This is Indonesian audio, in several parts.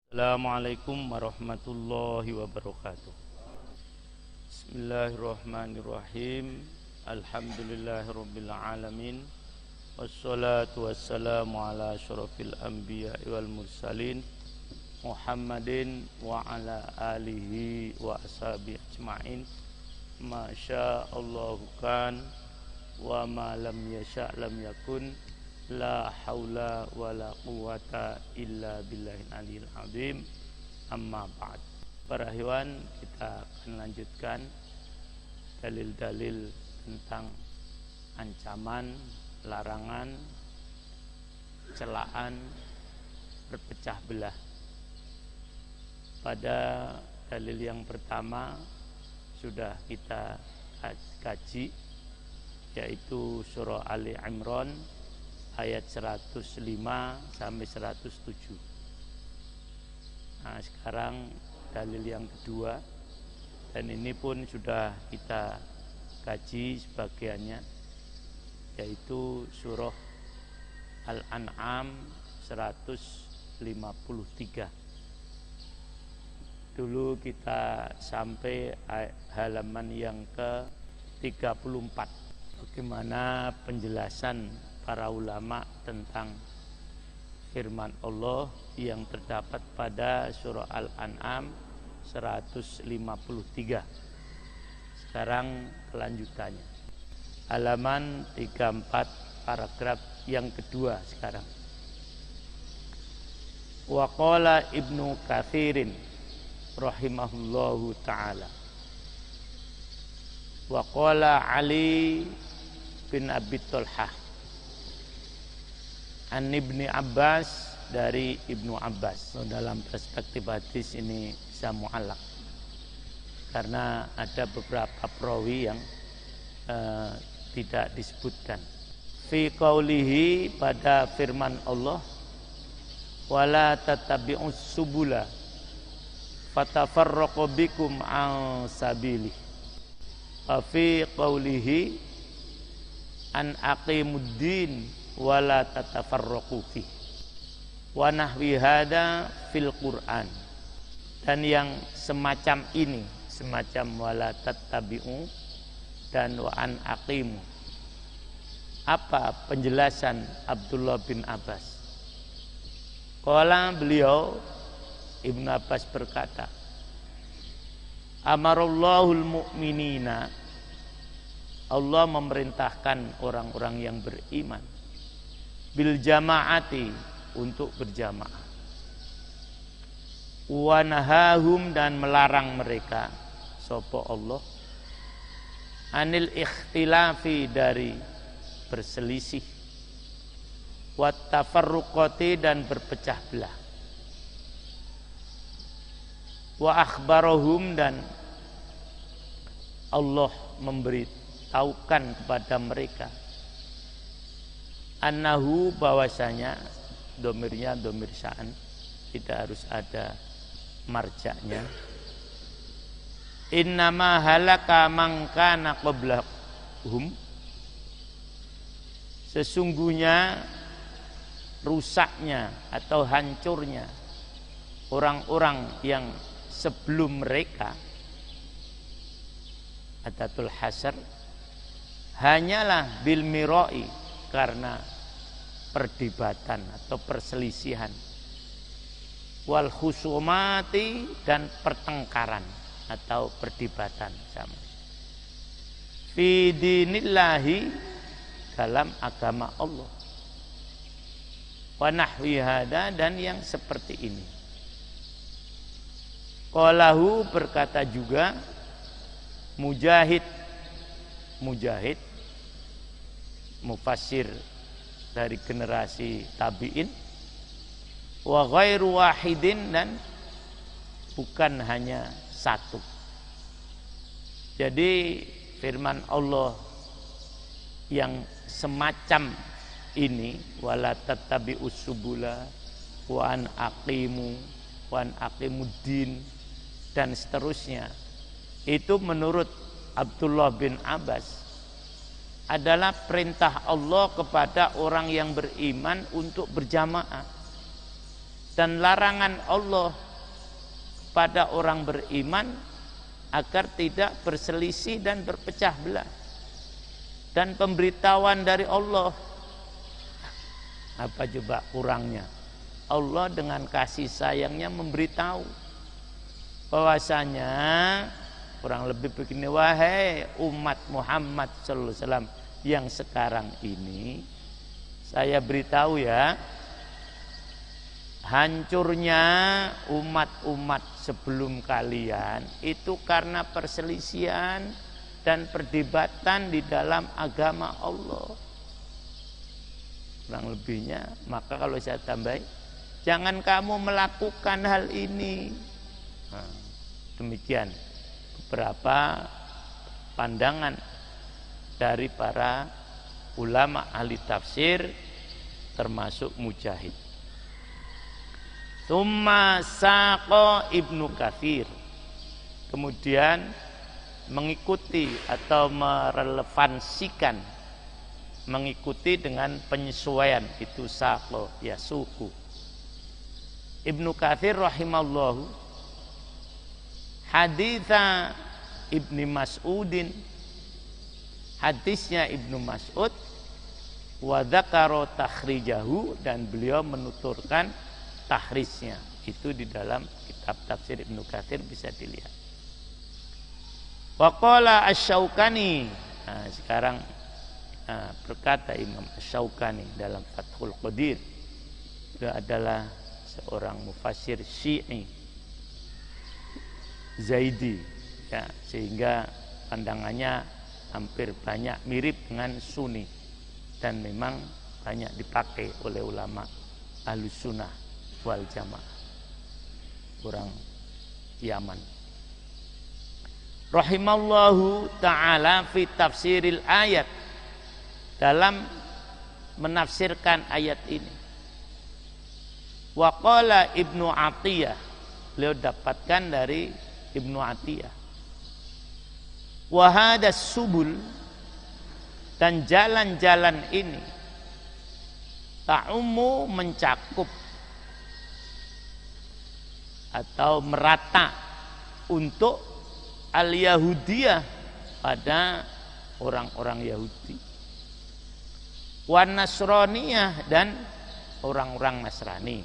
Assalamualaikum warahmatullahi wabarakatuh. Bismillahirrahmanirrahim. Alhamdulillahirabbil alamin. Wassalatu wassalamu ala asyrofil anbiya'i wal mursalin Muhammadin wa ala alihi wa ashabihi ajma'in. Masyaallahu kan wa ma lam yasha' lam yakun. La haula wa la quwata illa billahil aliyil azim. Amma ba'd. Para hewan, kita akan lanjutkan dalil-dalil tentang ancaman, larangan, celaan, berpecah belah. Pada dalil yang pertama sudah kita kaji, yaitu surah Ali Imran ayat 105 sampai 107. Nah, sekarang dalil yang kedua, dan ini pun sudah kita kaji sebagiannya, yaitu surah Al-An'am 153. Dulu kita sampai halaman yang ke-34. Bagaimana penjelasan para ulama tentang firman Allah yang terdapat pada surah Al-An'am 153. Sekarang kelanjutannya. Halaman 34 paragraf yang kedua sekarang. Wa qala Ibnu Katsirin rahimahullahu ta'ala. Wa qala Ali bin Abi Thalhah An Ibni Abbas, dari Ibnu Abbas. Dalam perspektif hadis ini bisa mu'allaq karena ada beberapa perawi yang tidak disebutkan. Fi qaulihi, pada firman Allah, wala tattabi'us subula fatafarraqu bikum an sabilih. Wa fi qaulihi an aqimuddin wala tatafarraqu fi wa nahwi hada fil Qur'an. Dan yang semacam ini, semacam wala tattabi'u dan wa an aqimu. Apa penjelasan Abdullah bin Abbas? Qala, beliau Ibnu Abbas berkata, amarallahul mu'minina, Allah memerintahkan orang-orang yang beriman bil jama'ati, untuk berjamaah, wa nahahum, dan melarang mereka sapa Allah anil ikhtilafi, dari berselisih, wa tafarruqati, dan berpecah belah, wa akhbarahum, dan Allah memberitahukan kepada mereka annahu, bahwasanya, domirnya domir sya'an, tidak harus ada marja'nya. Innama halaka man kana qablahum, sesungguhnya rusaknya atau hancurnya orang-orang yang sebelum mereka, adatul hasr, hanyalah bil mirai, karena perdebatan atau perselisihan, wal khusumati, dan pertengkaran atau perdebatan sama, fi dinillahi, dalam agama Allah, wa nahwi hada, dan yang seperti ini. Qalahu, berkata juga Mujahid mufassir dari generasi tabi'in, wa ghairu wahidin, dan bukan hanya satu. Jadi firman Allah yang semacam ini, wala tattabi'us subula wa an aqimu wa an aqimuddin, dan seterusnya, itu menurut Abdullah bin Abbas adalah perintah Allah kepada orang yang beriman untuk berjamaah. dan larangan Allah pada orang beriman agar tidak berselisih dan berpecah belah. Dan pemberitahuan dari Allah, apa coba kurangnya? Allah dengan kasih sayangnya memberitahu bahwasanya kurang lebih begini, wahai umat Muhammad sallallahu alaihi wasallam yang sekarang ini, saya beritahu ya, hancurnya umat-umat sebelum kalian itu karena perselisihan dan perdebatan di dalam agama Allah. Kurang lebihnya, maka kalau saya tambahin, jangan kamu melakukan hal ini. Nah, demikian beberapa pandangan dari para ulama ahli tafsir termasuk Mujahid. Tsumma saqa Ibnu Katsir, kemudian mengikuti atau merelevansikan, mengikuti dengan penyesuaian, itu saqo ya suku. Ibnu Katsir rahimallahu haditha Ibni Mas'udin, hadisnya Ibnu Mas'ud, wa dzakara takhrijahu, dan beliau menuturkan tahrisnya. Itu di dalam kitab tafsir Ibnu Katsir bisa dilihat. Wa qala Asy-Syaukani, nah, sekarang berkata Imam Asy-Syaukani dalam Fathul Qadir, dia adalah seorang mufassir Syi'i Zaidi ya, sehingga pandangannya hampir banyak mirip dengan Sunni dan memang banyak dipakai oleh ulama Ahlus Sunnah wal Jamaah, orang Yaman. Rahimallahu ta'ala fi tafsiril ayat, dalam menafsirkan ayat ini. Wa qala Ibnu Atiyah, beliau dapatkan dari Ibnu Atiyah, wa hadas subul, dan jalan-jalan ini ta'ummu, mencakup atau merata untuk al-Yahudiyah, pada orang-orang Yahudi, wan Nasraniyah, dan orang-orang Nasrani,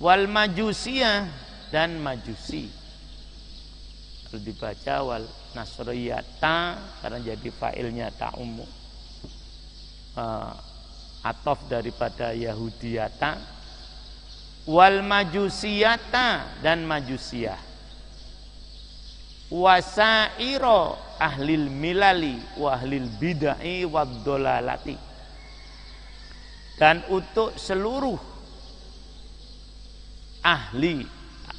wal Majusiyah, dan Majusi. Kalau dibaca wal Nasriyata karena jadi fa'ilnya ta'ummu, atof daripada Yahudiyata, wal Majusiyata, dan Majusiyah, wasairo ahlil milali wa ahlil bid'ah wad dolalati, dan untuk seluruh ahli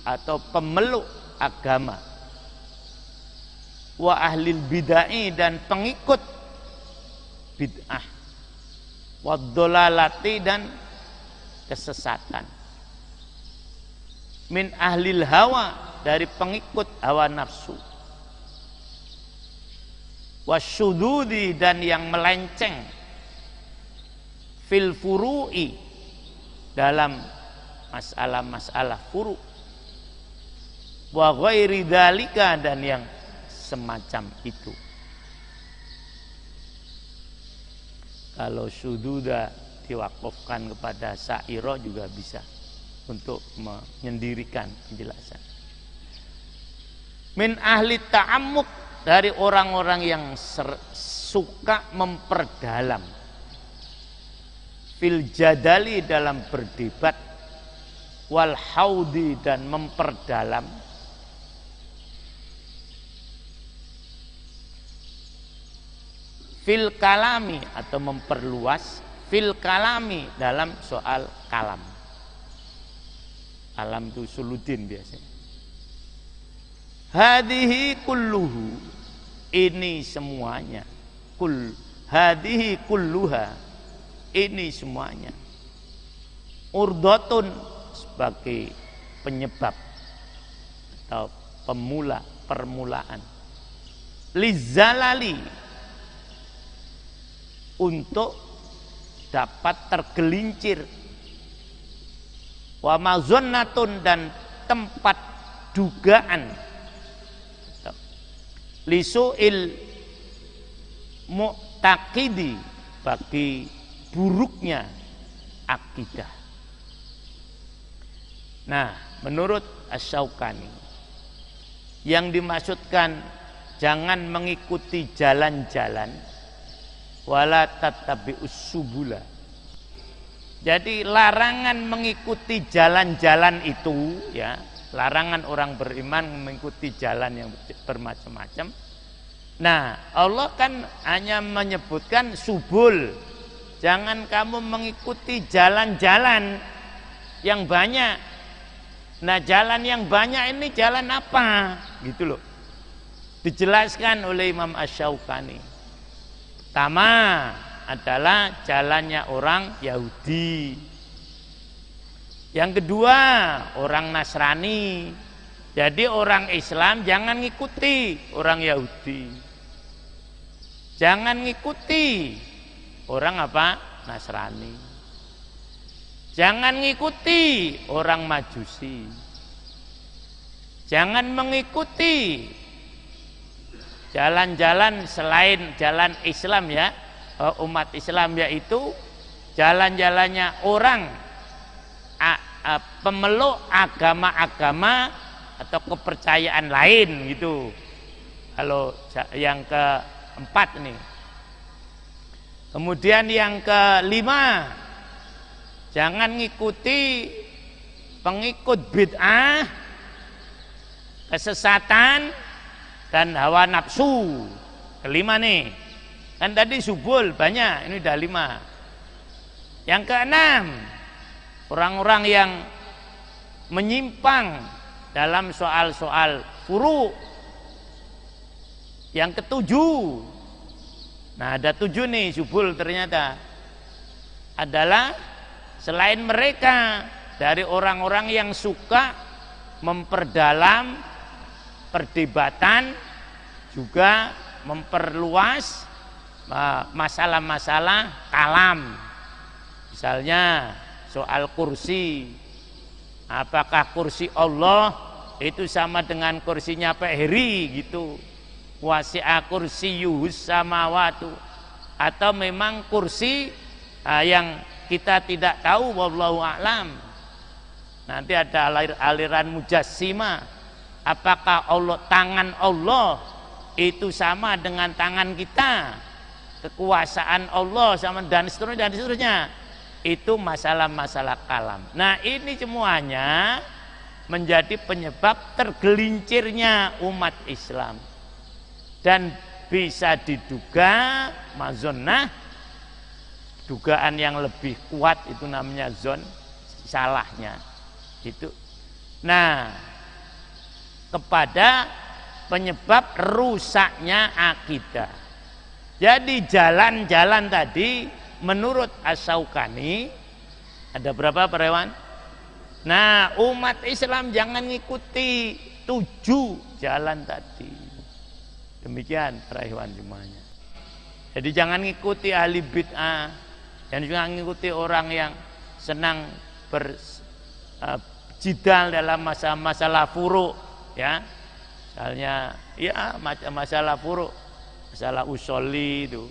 atau pemeluk agama, wa ahlil bid'ah, dan pengikut bid'ah, wad dolalati, dan kesesatan, min ahlil hawa, dari pengikut hawa nafsu, wasyududi, dan yang melenceng, fil furu'i, dalam masalah-masalah furu', wa ghairi dzalika, dan yang semacam itu. Kalau syududa diwakafkan kepada sa'iro juga bisa untuk menyendirikan penjelasan. Min ahli ta'ammuk, dari orang-orang yang suka memperdalam, fil jadali, dalam berdebat, wal haudi, dan memperdalam, fil kalami, atau memperluas, fil kalami, dalam soal kalam. Kalam itu Suluddin biasanya. Hadihi kulluhu, ini semuanya, hadihi kulluha, ini semuanya, urdotun, sebagai penyebab atau permulaan, lizalali, untuk dapat tergelincir, Wa mazonnatun, dan tempat dugaan lisu'il mu'taqidi, bagi buruknya akidah. Nah, menurut Asy-Syaukani, yang dimaksudkan jangan mengikuti jalan-jalan, wala tattabi'us subula. Jadi larangan mengikuti jalan-jalan itu, ya, larangan orang beriman mengikuti jalan yang bermacam-macam. Nah, Allah kan hanya menyebutkan subul. Jangan kamu mengikuti jalan-jalan yang banyak. Nah, jalan yang banyak ini jalan apa? Gitu loh. Dijelaskan oleh Imam Asy-Syaukani. Pertama adalah jalannya orang Yahudi. Yang kedua, orang Nasrani. Jadi orang Islam jangan ngikuti orang Yahudi. Jangan ngikuti orang apa? Nasrani. Jangan ngikuti orang Majusi. Jangan mengikuti jalan-jalan selain jalan Islam, ya, umat Islam, yaitu jalan-jalannya orang pemeluk agama-agama atau kepercayaan lain gitu. Kalau yang keempat nih. Kemudian yang kelima, jangan ngikuti pengikut bid'ah, kesesatan, dan hawa nafsu. Kelima nih. Kan tadi subul banyak, ini udah 5. Yang keenam, orang-orang yang menyimpang dalam soal-soal furu'. Yang ketujuh, nah ada 7 nih subul ternyata, adalah selain mereka dari orang-orang yang suka memperdalam perdebatan, juga memperluas masalah-masalah kalam. Misalnya soal kursi, apakah kursi Allah itu sama dengan kursinya Pak Heri gitu, wasi'a kursiyuhus samawatu, atau memang kursi yang kita tidak tahu, wallahu a'lam. Nanti ada aliran Mujassimah, apakah tangan Allah itu sama dengan tangan kita, kekuasaan Allah sama, dan seterusnya. Itu masalah-masalah kalam. Nah, ini semuanya menjadi penyebab tergelincirnya umat Islam. Dan bisa diduga mazonnah, dugaan yang lebih kuat itu namanya zon, salahnya itu. Nah, kepada penyebab rusaknya akidah. Jadi jalan-jalan tadi menurut Asy-Syaukani ada berapa, Pak Rewan? Nah, umat Islam jangan ngikuti 7 jalan tadi. Demikian para ikhwan semuanya. Jadi jangan ngikuti ahli bid'ah, dan juga ngikuti orang yang senang berjidal dalam masalah furu', ya. Misalnya ya masalah furu', masalah usoli itu,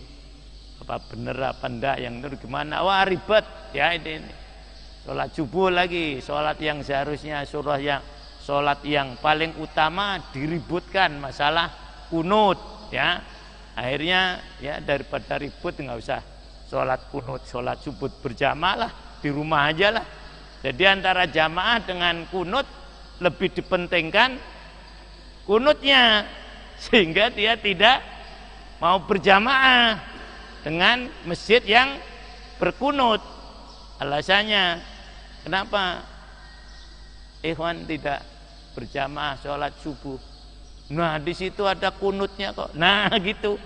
apa bener apa enggak, yang itu gimana, wah ribet ya ini. Sholat subuh lagi, sholat yang seharusnya sholat yang paling utama diributkan masalah kunut, ya. Akhirnya ya daripada ribut nggak usah sholat kunut, sholat subuh berjamaah lah, di rumah aja lah. Jadi antara jamaah dengan kunut lebih dipentingkan kunutnya, sehingga dia tidak mau berjamaah dengan masjid yang berkunut. Alasannya kenapa ikhwan tidak berjamaah sholat subuh? Nah, di situ ada kunutnya kok. Nah, gitu.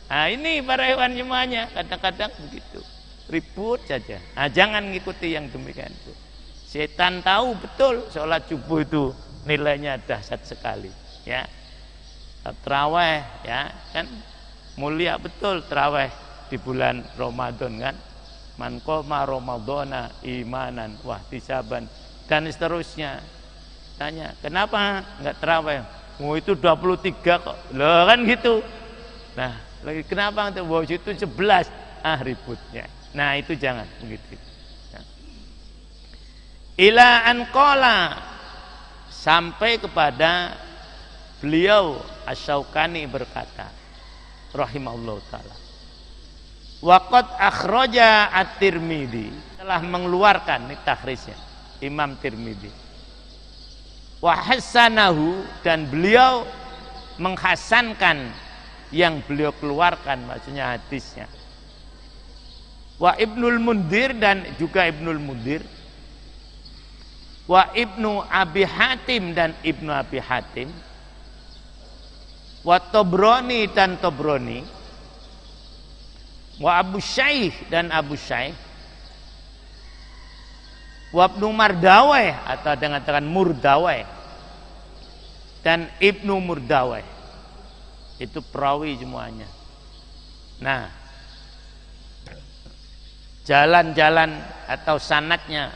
Nah, ini para ikhwan semuanya kadang-kadang begitu, ribut saja. Nah, jangan ngikuti yang demikian itu. Setan tahu betul sholat subuh itu nilainya dahsyat sekali, ya. Tarawih, ya kan, mulia betul tarawih di bulan Ramadan kan. Man qoma ramadhana imanan wa ihtisaban dan seterusnya. Tanya, kenapa enggak terawih? Oh itu 23 kok. Loh kan gitu. Nah, lagi kenapa untuk itu 11? Ah ributnya. Nah, itu jangan begitu. Nah. Ila an qala, sampai kepada beliau Asy-Syaukani berkata, rahimahullah taala. Waqad akhraja at-Tirmidzi, telah mengeluarkan, ini takhrijnya Imam Tirmidzi. Wa hasanahu, dan beliau menghasankan yang beliau keluarkan, maksudnya hadisnya. Wa Ibnul Mundhir, dan juga Ibnul Mundhir. Wa Ibnu Abi Hatim, dan Ibnu Abi Hatim. Wa Tobroni, dan Tobroni. Wa Abu Syaih, dan Abu Syaih. Wa Ibnu Mardaweh, atau dengan Murdaweh, dan Ibnu Murdaweh. Itu perawi semuanya. Nah, jalan-jalan atau sanadnya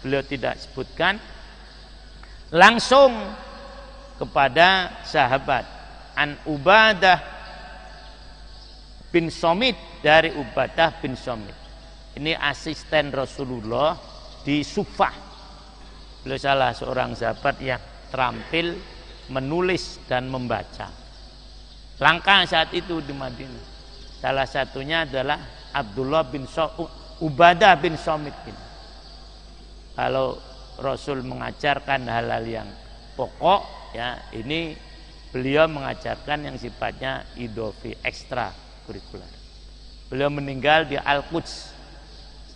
beliau tidak sebutkan, langsung kepada sahabat an Ubadah bin Somit, dari Ubadah bin Somit. Ini asisten Rasulullah di Sufah. Beliau salah seorang sahabat yang terampil menulis dan membaca. Langka saat itu di Madinah. Salah satunya adalah Abdullah bin Ubadah bin Somit ini. Kalau Rasul mengajarkan hal-hal yang pokok, ya ini beliau mengajarkan yang sifatnya idofi, ekstra kurikuler. Beliau meninggal di Al-Quds.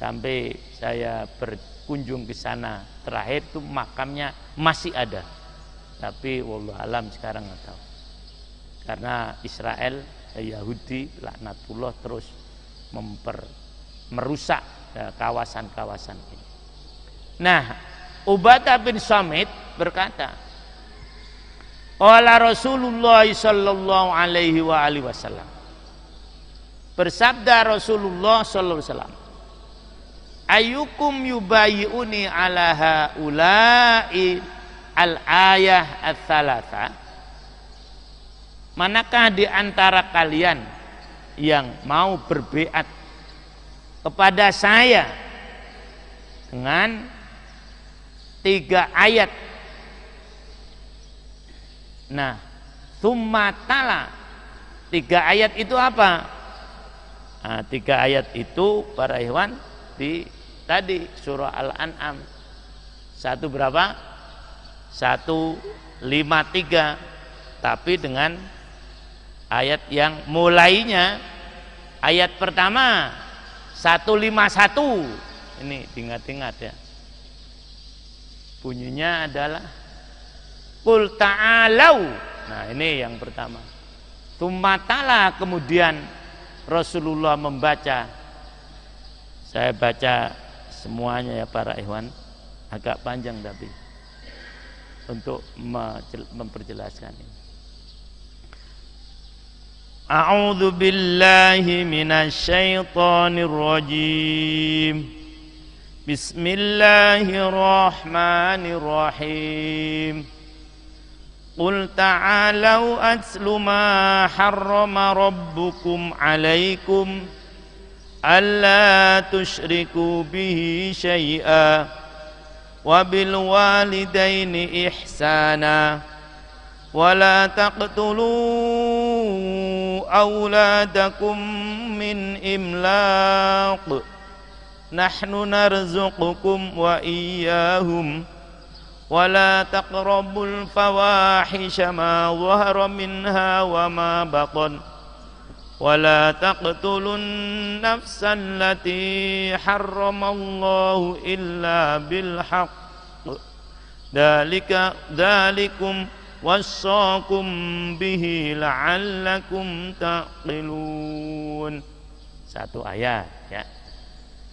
Sampai saya berkunjung ke sana terakhir itu makamnya masih ada. Tapi wallahu alam sekarang nggak tahu. Karena Israel, Yahudi, laknatullah terus merusak kawasan-kawasan ini. Nah, Ubadah bin Samit berkata, qala Rasulullah sallallahu alaihi wasallam. Bersabda Rasulullah sallallahu alaihi wasallam, ayyukum yubayyi'uni ala haula'i al-ayah ats-tsalatsa. Manakah di antara kalian yang mau berbeat kepada saya dengan 3 ayat. Nah, tsumma tala, 3 ayat itu apa? Nah, 3 ayat itu para ikhwan di tadi surah Al-An'am. 1 berapa? 153, tapi dengan ayat yang mulainya ayat pertama 151. Ini ingat-ingat ya. Bunyinya adalah qul ta'alau. Nah, ini yang pertama. Tsummatala, kemudian Rasulullah membaca. Saya baca semuanya ya para ikhwan, agak panjang tapi untuk memperjelaskan ini. A'udzu billahi minasyaitonir rajim. Bismillahirrahmanirrahim. Qul ta'alau atlu ma harrama rabbukum 'alaikum alla tusyriku bihi syai'a wa bil walidaini ihsana wa la taqtulu awladakum min imlaq nahnu narzuqukum wa iyyahum wa la taqrabul fawahisha ma dhahara minha wa ma batan wa la taqtulun nafsan allati harramallahu illa bil haqq dzalikum wassaakum bihi la'allakum taqilun. 1 ayat ya.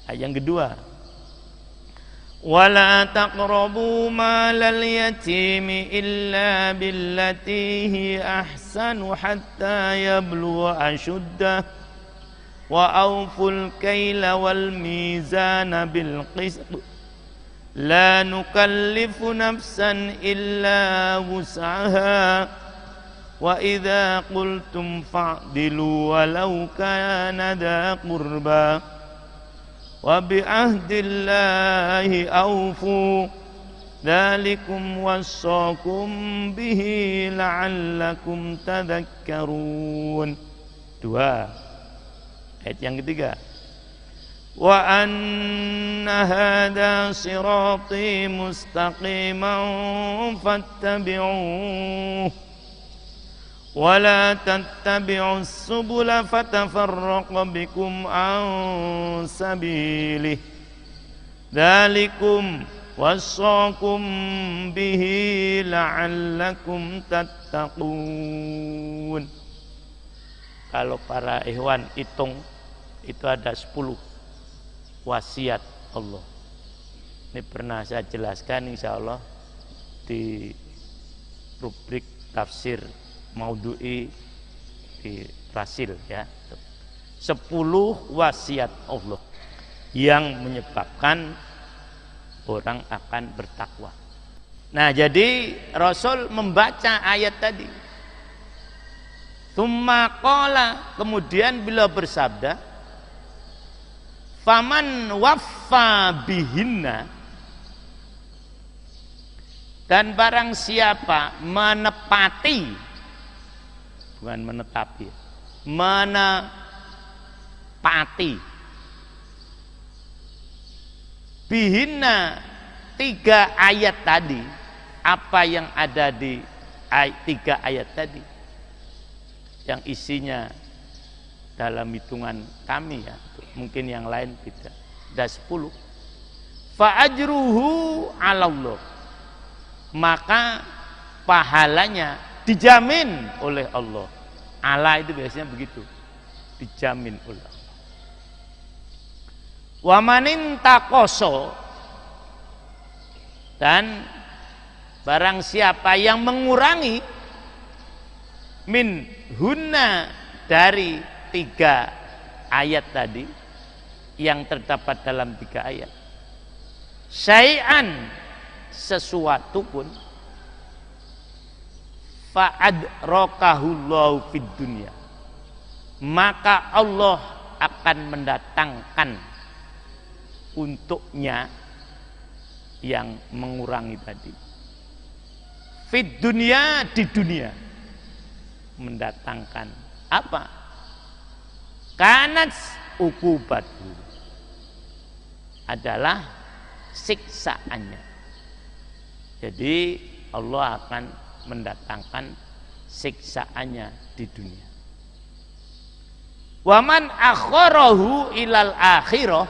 Ayat yang kedua, wala taqrabu malal yatimi illa billati hi ahsanu hatta yablugha ashuddah wa awful kaila wal mizana bil qist la nukallifu nafsan illa wus'aha wa idza qultum fa'dilu walau kana dha qurba wa bi ahdillahi awfu dzalikum wassaqum bihi la'allakum tadhakkarun. 2 ayat yang ketiga, wa anna hadha sirati mustaqiman fattabi'uhu wa la tattabi'us subula fatafarraqa bikum an sabilihi dzalikum wassaqum bihi la'allakum tattaqun. Kalau para ikhwan hitung itu ada 10 wasiat Allah. Ini pernah saya jelaskan insyaallah di rubrik tafsir Maudhu'i di Rasil ya. 10 wasiat Allah yang menyebabkan orang akan bertakwa. Nah, jadi Rasul membaca ayat tadi. Tsumma qala, kemudian beliau bersabda, faman waffa bihinna, dan barang siapa menepati, bukan menetapi, menepati bihinna 3 ayat tadi, apa yang ada di 3 ayat tadi yang isinya dalam hitungan kami ya, mungkin yang lain tidak, ada 10. Fa ajruhu 'ala Allah, maka pahalanya dijamin oleh Allah. Allah itu biasanya begitu, dijamin oleh Allah. Wa manin taqoso, dan barang siapa yang mengurangi min hunna, dari 3 ayat tadi yang terdapat dalam 3 ayat, syai'an, sesuatu pun, fa'adrakahu fid dunya, maka Allah akan mendatangkan untuknya yang mengurangi tadi. Fid dunya, di dunia, mendatangkan apa? Kanat ukubatu, adalah siksaannya. Jadi Allah akan mendatangkan siksaannya di dunia. Waman akharahu ilal akhirah,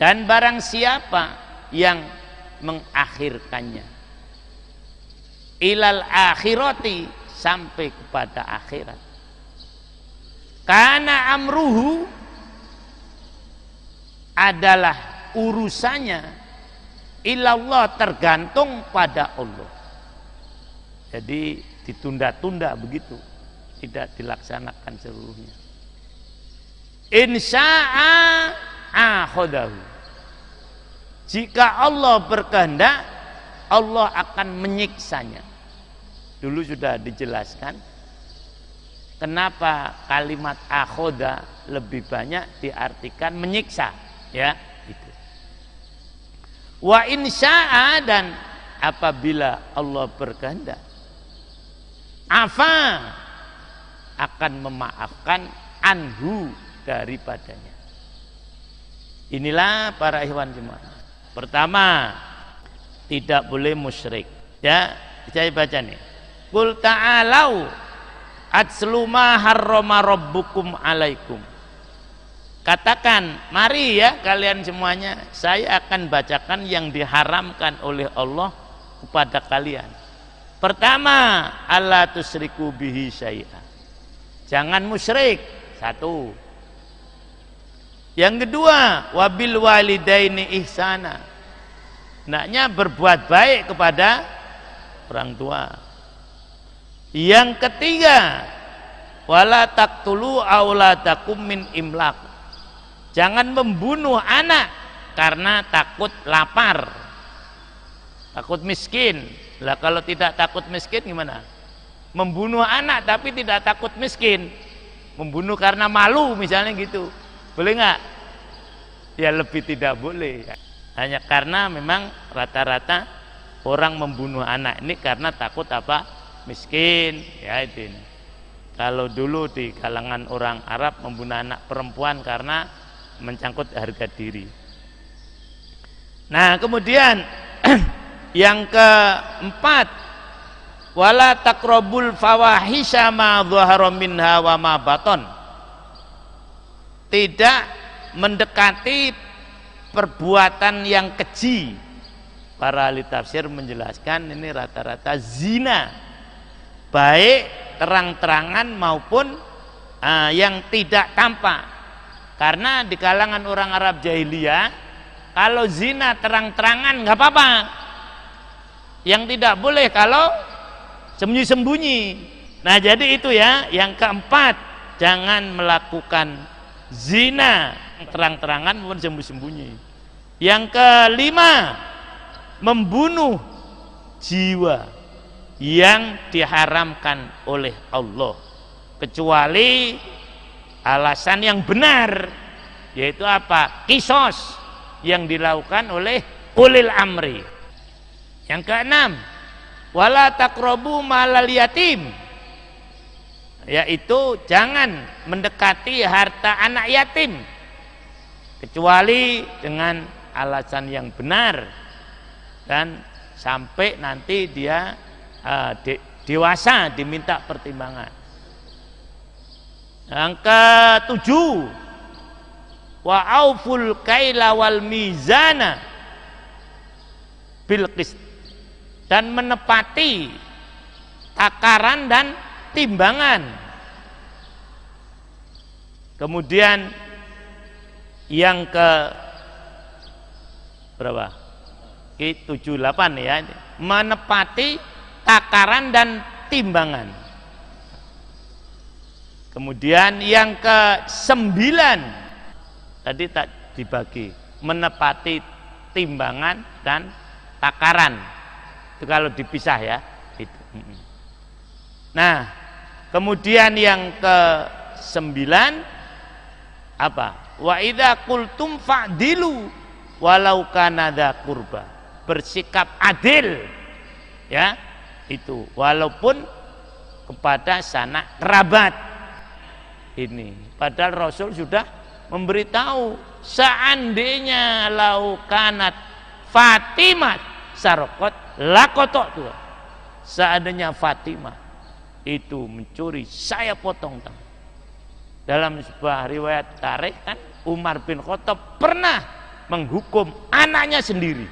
dan barang siapa yang mengakhirkannya ilal akhirati, sampai kepada akhirat, karena amruhu, adalah urusannya, ilallah, tergantung pada Allah. Jadi ditunda-tunda begitu, tidak dilaksanakan seluruhnya. Insya'a akhodahu, jika Allah berkehendak, Allah akan menyiksanya. Dulu sudah dijelaskan kenapa kalimat akhoda lebih banyak diartikan menyiksa, ya itu. Wa insya'a, dan apabila Allah berkehendak, afa, akan memaafkan, anhu, daripadanya. Inilah para ikhwan jemaah. Pertama, tidak boleh musyrik. Ya, saya baca nih. Qul ta'alau atslu ma harrama rabbukum alaikum. Katakan, mari ya kalian semuanya, saya akan bacakan yang diharamkan oleh Allah kepada kalian. Pertama, alla tusyriku bihi syai'a. Jangan musyrik. 1. Yang kedua, wabil walidaini ihsana. Hendaknya berbuat baik kepada orang tua. Yang ketiga, wala taqtulu auladakum min imlaq. Jangan membunuh anak karena takut lapar, takut miskin. Lah kalau tidak takut miskin gimana? Membunuh anak tapi tidak takut miskin, membunuh karena malu misalnya gitu, boleh nggak? Ya lebih tidak boleh. Hanya karena memang rata-rata orang membunuh anak ini karena takut apa? Miskin. Ya itu ini. Kalau dulu di kalangan orang Arab membunuh anak perempuan karena mencangkut harga diri. Nah kemudian yang keempat, wala taqrabul fawahisha ma dhahara minha wa ma baton. Tidak mendekati perbuatan yang keji. Para ahli tafsir menjelaskan ini rata-rata zina, baik terang-terangan maupun yang tidak tampak. Karena di kalangan orang Arab jahiliyah, kalau zina terang-terangan nggak apa-apa. Yang tidak boleh kalau sembunyi-sembunyi. Nah jadi itu ya. Yang keempat, jangan melakukan zina terang-terangan maupun sembunyi-sembunyi. Yang kelima, membunuh jiwa yang diharamkan oleh Allah kecuali alasan yang benar, yaitu apa? Qisas yang dilakukan oleh ulil amri. Yang keenam, wala taqrabu malal yatim, yaitu jangan mendekati harta anak yatim kecuali dengan alasan yang benar dan sampai nanti dia dewasa diminta pertimbangan. Yang ketujuh, wa auful kaila wal mizana bil qist, dan menepati takaran dan timbangan. Kemudian yang ke berapa? 78 ya, menepati takaran dan timbangan. Kemudian yang ke-9 tadi tak dibagi, menepati timbangan dan takaran. Itu kalau dipisah ya itu. Nah kemudian yang ke-9 apa? Wa idza qultum fa'dilu walau kana dza qurba, bersikap adil ya, itu walaupun kepada sanak kerabat. Ini padahal Rasul sudah memberitahu, seandainya laukanat Fatimah sarqat lakotok tuh, seandainya Fatimah itu mencuri, saya potong tangan. Dalam sebuah riwayat tarikh kan Umar bin Khattab pernah menghukum anaknya sendiri.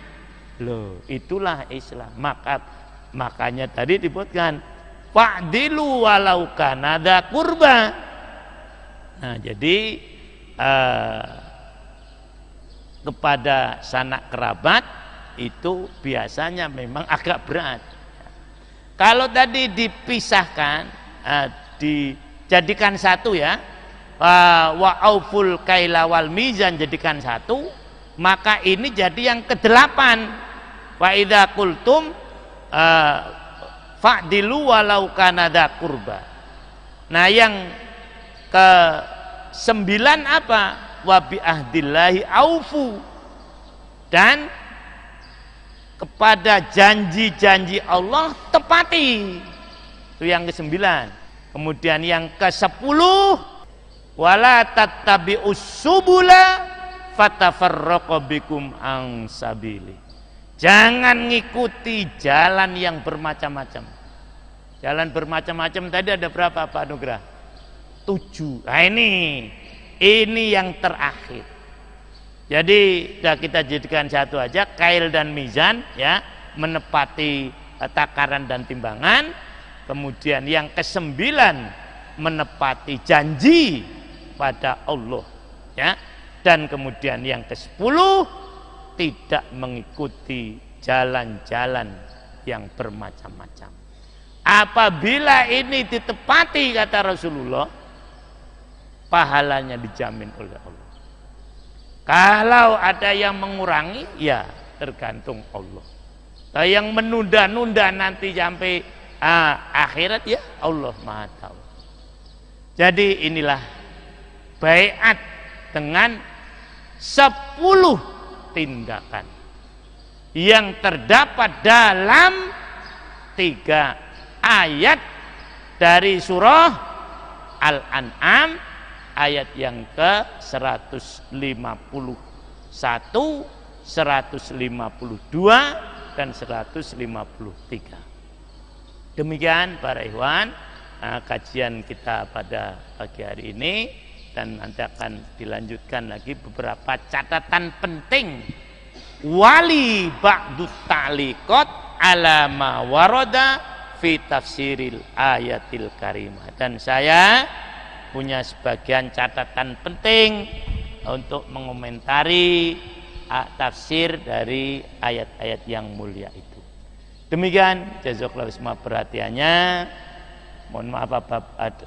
Loh, itulah Islam. Makanya tadi disebutkan fa'dilu walau kana dza qurba. Nah, jadi kepada sanak kerabat itu biasanya memang agak berat. Kalau tadi dipisahkan, dijadikan satu ya, wa auful kaila wal mizan jadikan satu, maka ini jadi yang ke-8. Wa idza qultum fa'dilu walau kana dza qurba. Nah, yang ke-9 apa? Wa bi ahdillahi aufu, dan kepada janji-janji Allah tepati. Itu yang ke-9. Kemudian yang ke-10, wala tattabi'us subula fatafarraqu bikum an sabili. Jangan ngikuti jalan yang bermacam-macam. Jalan bermacam-macam tadi ada berapa Pak Nugrah? 7. Nah ini yang terakhir. Jadi sudah kita jadikan satu aja, kail dan mizan ya, menepati takaran dan timbangan. Kemudian yang ke-9 menepati janji pada Allah ya. Dan kemudian yang ke-10 tidak mengikuti jalan-jalan yang bermacam-macam. Apabila ini ditepati kata Rasulullah, pahalanya dijamin oleh Allah. Kalau ada yang mengurangi, ya tergantung Allah. Kalau yang menunda-nunda nanti sampai akhirat, ya Allah Maha tahu. Jadi inilah baiat dengan 10 tindakan yang terdapat dalam 3 ayat dari surah Al-An'am, ayat yang ke-151, 152 dan 153. Demikian para ikhwan kajian kita pada pagi hari ini, dan nanti akan dilanjutkan lagi beberapa catatan penting wali ba'du ta'liqat ala ma warada fi tafsiril ayatil karimah. Dan saya punya sebagian catatan penting untuk mengomentari tafsir dari ayat-ayat yang mulia itu. Demikian, jazakallahu semua perhatiannya. Mohon maaf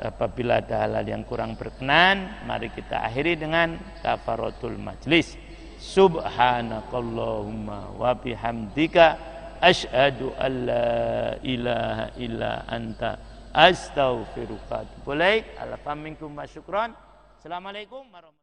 apabila ada hal-hal yang kurang berkenan. Mari kita akhiri dengan kafaratul majlis. Subhanakallahumma wa bihamdika asyhadu an la ilaha illa anta astaghfiruka wa atubu ilaik. Alhamdulillah, syukran. Assalamualaikum warahmatullahi wabarakatuh.